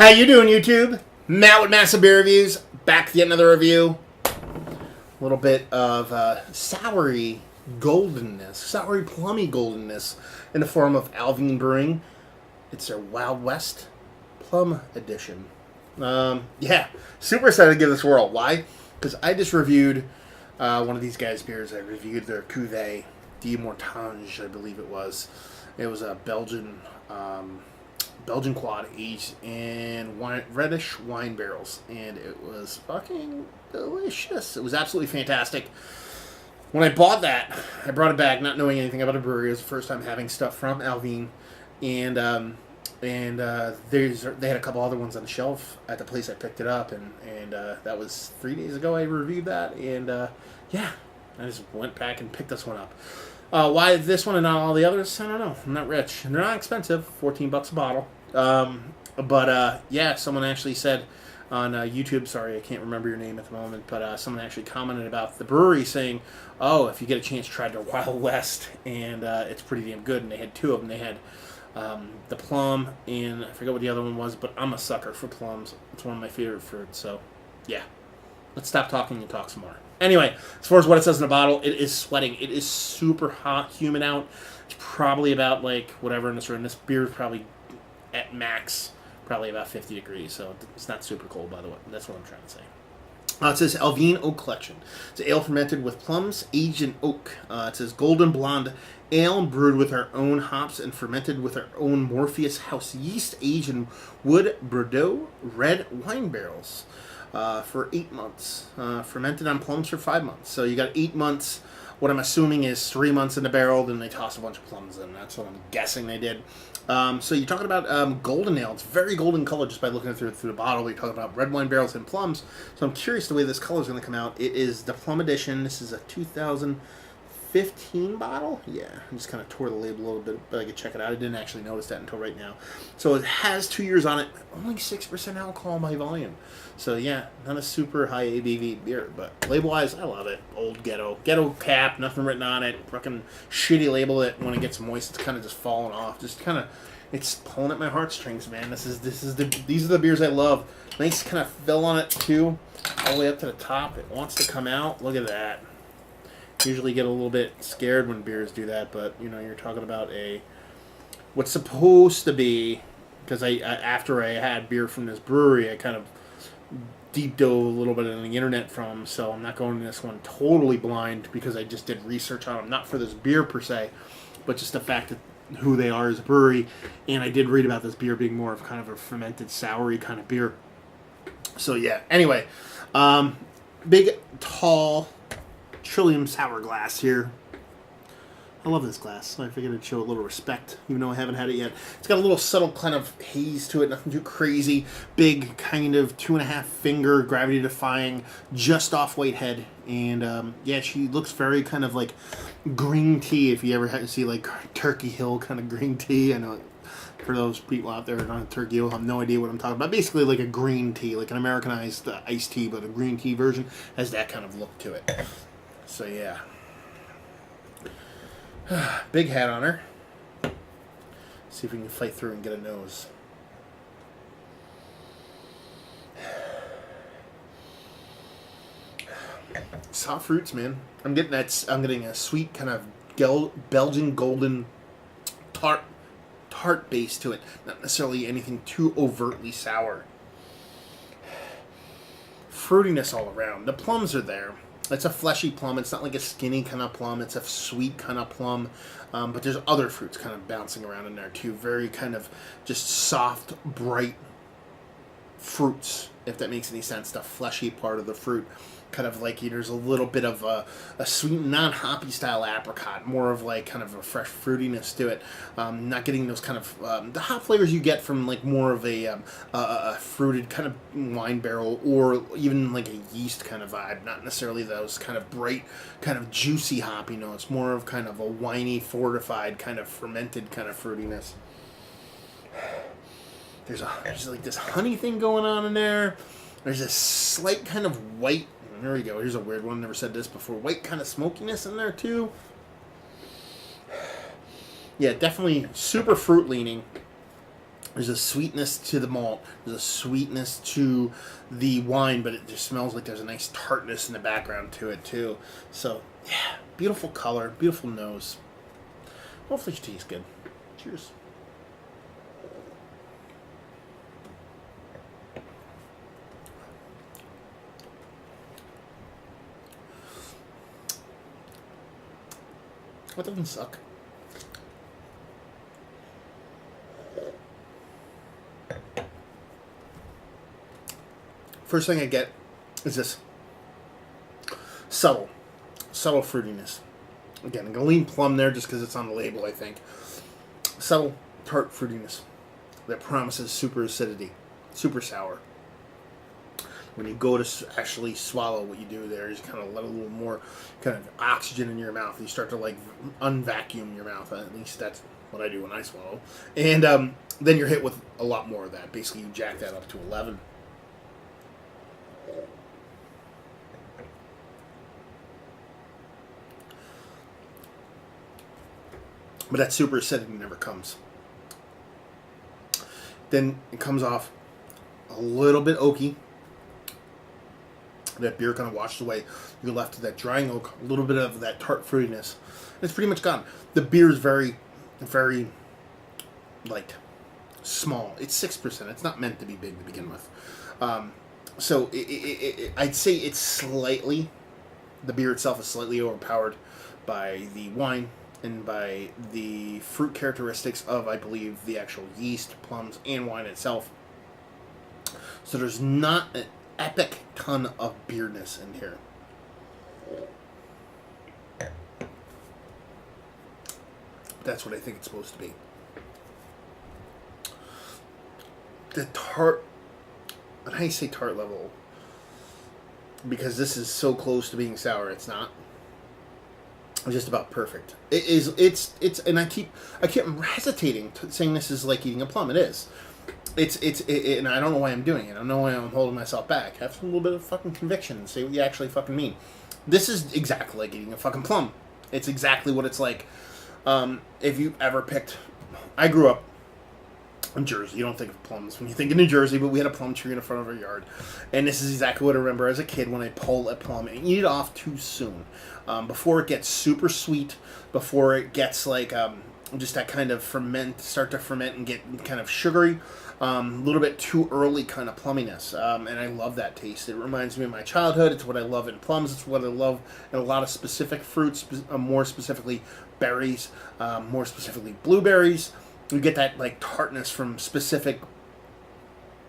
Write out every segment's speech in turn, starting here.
How you doing, YouTube? Matt with Massive Beer Reviews, back with yet another review. A little bit of soury goldenness, soury plummy goldenness in the form of Alvinne Brewing. It's their Wild West Plum edition. Yeah, super excited to give this a whirl. Why? Because I just reviewed one of these guys' beers. I reviewed their Cuvée d'Immortange, I believe it was. It was a Belgian quad aged in reddish wine barrels, and it was fucking delicious. It was absolutely fantastic. When I bought that, I brought it back not knowing anything about a brewery. It was the first time having stuff from Alvinne, and they had a couple other ones on the shelf at the place I picked it up, and that was 3 days ago. I reviewed that, and yeah, I just went back and picked this one up. Why this one and not all the others? I don't know. I'm not rich. And they're not expensive. $14 a bottle. Yeah, someone actually said on YouTube, sorry, I can't remember your name at the moment, but someone actually commented about the brewery saying, oh, if you get a chance, try their Wild West, and it's pretty damn good. And they had two of them. They had the Plum, and I forget what the other one was, but I'm a sucker for plums. It's one of my favorite fruits, so yeah. Let's stop talking and talk some more. Anyway, as far as what it says in the bottle, it is sweating. It is super hot, humid out. It's probably about like whatever in this room. This beer is probably at max, probably about 50 degrees. So it's not super cold, by the way. That's what I'm trying to say. It says Alvinne Oak Collection. It's ale fermented with plums, aged in oak. It says golden blonde ale brewed with our own hops and fermented with our own Morpheus house yeast, aged in wood Bordeaux red wine barrels. For 8 months. Fermented on plums for 5 months. So you got 8 months. What I'm assuming is 3 months in the barrel, then they toss a bunch of plums in. That's what I'm guessing they did. So you're talking about golden ale. It's very golden color just by looking through the bottle. You're talking about red wine barrels and plums. So I'm curious the way this color is going to come out. It is the Plum edition. This is a 2015 bottle. Yeah, I just kind of tore the label a little bit, but I could check it out. I didn't actually notice that until right now. So it has 2 years on it. Only 6% alcohol by volume. So yeah, not a super high ABV beer, but label-wise, I love it. Old ghetto cap, nothing written on it. Fucking shitty label that when it gets moist, it's kind of just falling off. Just kind of, it's pulling at my heartstrings, man. These are the beers I love. Nice kind of fill on it too, all the way up to the top. It wants to come out. Look at that. Usually get a little bit scared when beers do that, but you know, you're talking about what's supposed to be, because after I had beer from this brewery, I kind of deep dove a little bit on the internet from, so I'm not going to this one totally blind because I just did research on them, not for this beer per se, but just the fact that who they are as a brewery, and I did read about this beer being more of kind of a fermented soury kind of beer. So yeah, anyway, big tall Trillium sour glass here. I love this glass, so I figured I'd show a little respect, even though I haven't had it yet. It's got a little subtle kind of haze to it, nothing too crazy. Big kind of 2.5 finger, gravity-defying, just off-white head. And yeah, she looks very kind of like green tea, if you ever had to see like Turkey Hill kind of green tea. I know for those people out there on Turkey Hill have no idea what I'm talking about. Basically like a green tea, like an Americanized iced tea, but a green tea version has that kind of look to it. So yeah. Big hat on her. See if we can fight through and get a nose. Soft fruits, man. I'm getting a sweet kind of Belgian golden tart base to it. Not necessarily anything too overtly sour. Fruitiness all around. The plums are there. It's a fleshy plum. It's not like a skinny kind of plum. It's a sweet kind of plum. But there's other fruits kind of bouncing around in there too. Very kind of just soft, bright fruits, if that makes any sense. The fleshy part of the fruit. Kind of like there's a little bit of a sweet, non-hoppy style apricot. More of like kind of a fresh fruitiness to it. Not getting those kind of the hop flavors you get from like more of a fruited kind of wine barrel, or even like a yeast kind of vibe. Not necessarily those kind of bright, kind of juicy hoppy notes. More of kind of a winey, fortified, kind of fermented kind of fruitiness. There's like this honey thing going on in there. There's a slight kind of white. There we go. Here's a weird one. Never said this before. White kind of smokiness in there too. Yeah, definitely super fruit leaning. There's a sweetness to the malt. There's a sweetness to the wine, but it just smells like there's a nice tartness in the background to it too. So, yeah, beautiful color, beautiful nose. Hopefully it tastes good. Cheers. That doesn't suck. First thing I get is this subtle fruitiness. Again, I'm going to lean plum there just because it's on the label, I think. Subtle, tart fruitiness that promises super acidity, super sour. When you go to actually swallow, what you do there is kind of let a little more kind of oxygen in your mouth. You start to like unvacuum your mouth. At least that's what I do when I swallow. And then you're hit with a lot more of that. Basically, you jack that up to 11. But that super acidity never comes. Then it comes off a little bit oaky. That beer kind of washed away. You're left with that drying oak, a little bit of that tart fruitiness. It's pretty much gone. The beer is very, very light, small. It's 6%. It's not meant to be big to begin with. So I'd say it's slightly, the beer itself is slightly overpowered by the wine and by the fruit characteristics of, I believe, the actual yeast, plums, and wine itself. So there's not an epic ton of beerness in here. That's what I think it's supposed to be. The tart, and I say tart level because this is so close to being sour, it's not. It's just about perfect. It is. It's, and I keep hesitating to saying this is like eating a plum. It is. And I don't know why I'm doing it. I don't know why I'm holding myself back. Have a little bit of fucking conviction and say what you actually fucking mean. This is exactly like eating a fucking plum. It's exactly what it's like. If you ever picked, I grew up in Jersey. You don't think of plums when you think of New Jersey, but we had a plum tree in the front of our yard. And this is exactly what I remember as a kid when I pull a plum and eat it off too soon. Before it gets super sweet, before it gets like just that kind of start to ferment and get kind of sugary. A little bit too early kind of plumminess. And I love that taste. It reminds me of my childhood. It's what I love in plums. It's what I love in a lot of specific fruits, more specifically berries, more specifically blueberries. You get that like tartness from specific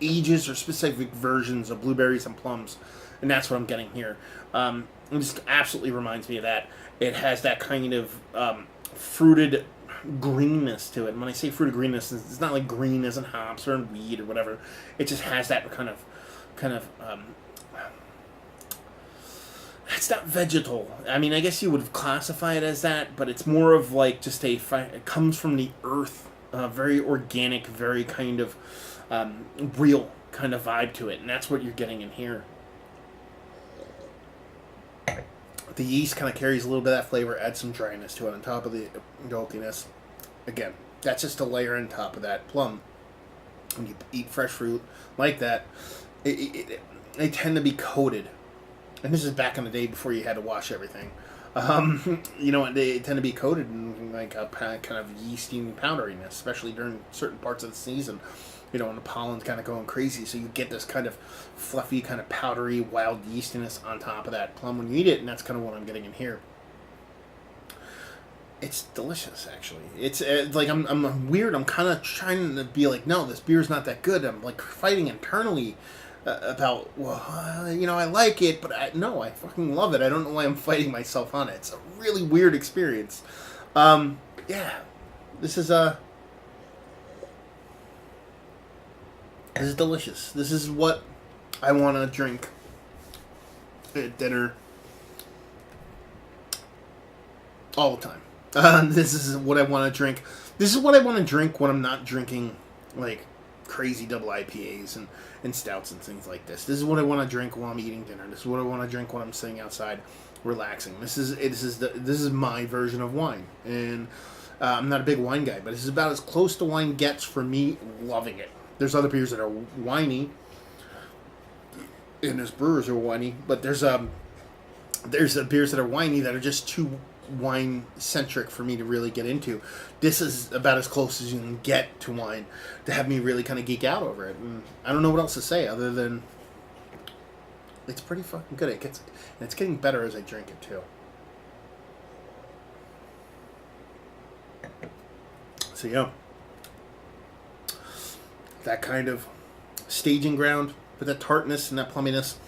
ages or specific versions of blueberries and plums. And that's what I'm getting here. It just absolutely reminds me of that. It has that kind of fruited greenness to it. And when I say fruited greenness, it's not like green as in hops or in weed or whatever. It just has that kind of it's not vegetal. I mean, I guess you would classify it as that, but it's more of like just it comes from the earth, very organic, very kind of real kind of vibe to it, and that's what you're getting in here. The yeast kind of carries a little bit of that flavor, adds some dryness to it on top of the oakiness. Again, that's just a layer on top of that plum. When you eat fresh fruit like that, they tend to be coated. And this is back in the day before you had to wash everything. They tend to be coated in like a kind of yeasty powderiness, especially during certain parts of the season. When the pollen's kind of going crazy, so you get this kind of fluffy, kind of powdery, wild yeastiness on top of that plum when you eat it, and that's kind of what I'm getting in here. It's delicious, actually. It's like I'm weird. I'm kind of trying to be like, no, this beer's not that good. I'm like fighting internally about, I like it, but I fucking love it. I don't know why I'm fighting myself on it. It's a really weird experience. This is This is delicious. This is what I want to drink at dinner all the time. This is what I want to drink. This is what I want to drink when I'm not drinking like crazy double IPAs and stouts and things like this. This is what I want to drink while I'm eating dinner. This is what I want to drink when I'm sitting outside relaxing. This is my version of wine. And I'm not a big wine guy, but this is about as close to wine gets for me. Loving it. There's other beers that are whiny, and there's brewers who are whiny, but there's beers that are whiny that are just too wine centric for me to really get into. This is about as close as you can get to wine to have me really kind of geek out over it. And I don't know what else to say other than it's pretty fucking good. It's getting better as I drink it too. So yeah, that kind of staging ground with that tartness and that plumminess,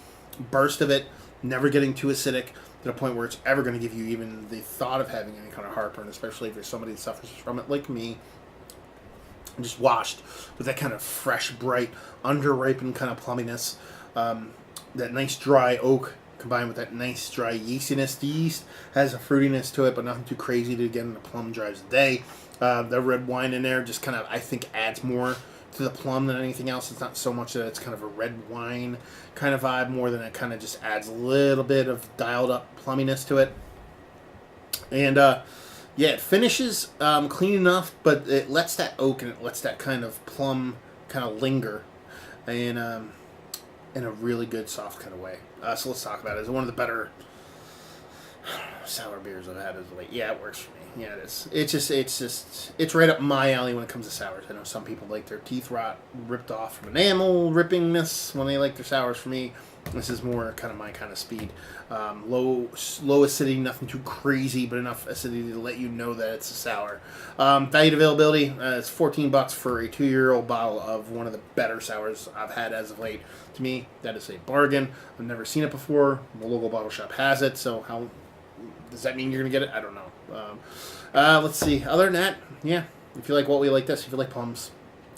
burst of it, never getting too acidic to the point where it's ever going to give you even the thought of having any kind of heartburn, especially if you're somebody that suffers from it like me. I'm just washed with that kind of fresh, bright, under-ripened kind of plumminess. That nice dry oak combined with that nice dry yeastiness. The yeast has a fruitiness to it, but nothing too crazy to get in the plum drives the day. The red wine in there just kind of, I think, adds more to the plum than anything else. It's not so much that it's kind of a red wine kind of vibe, more than it kind of just adds a little bit of dialed up plumminess to it. And yeah, it finishes clean enough, but it lets that oak and it lets that kind of plum kind of linger and in a really good soft kind of way. So let's talk about it. It's one of the better sour beers I've had as of late. Yeah, it works for me. Yeah, it is. It's right up my alley when it comes to sours. I know some people like their teeth ripped off from enamel rippingness when they like their sours. For me, this is more kind of my kind of speed. Low acidity, nothing too crazy, but enough acidity to let you know that it's a sour. Value to availability, it's $14 for a 2-year-old bottle of one of the better sours I've had as of late. To me, that is a bargain. I've never seen it before. The local bottle shop has it, so how does that mean you're going to get it? I don't know. Let's see. Other than that, yeah, if you like what we like this, if you like plums.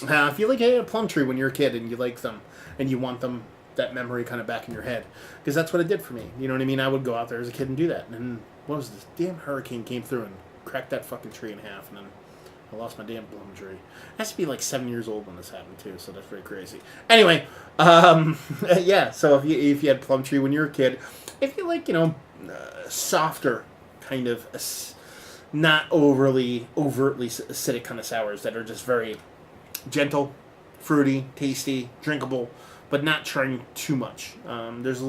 If you like a plum tree when you're a kid and you like them and you want them, that memory kind of back in your head. Because that's what it did for me. You know what I mean? I would go out there as a kid and do that. And what was this? Damn hurricane came through and cracked that fucking tree in half. And then I lost my damn plum tree. I has to be like 7 years old when this happened too, so that's very crazy. Anyway, yeah, so if you had plum tree when you were a kid, if you like, softer kind of not overtly acidic kind of sours that are just very gentle, fruity, tasty, drinkable, but not trying too much. There's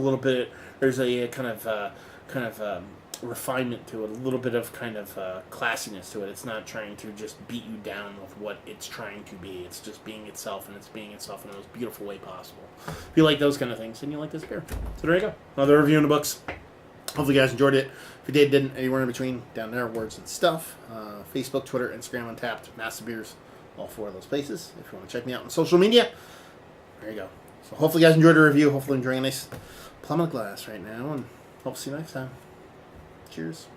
a kind of refinement to it, a little bit of kind of classiness to it. It's not trying to just beat you down with what it's trying to be. It's just being itself, and it's being itself in the most beautiful way possible. If you like those kind of things, then you like this beer. So there you go. Another review in the books. Hopefully you guys enjoyed it. If you didn't, anywhere in between, down there, words and stuff. Facebook, Twitter, Instagram, Untapped, Massive Beers, all 4 of those places. If you want to check me out on social media, there you go. So hopefully you guys enjoyed the review. Hopefully enjoying a nice plum in a glass right now, and hope to see you next time. Cheers.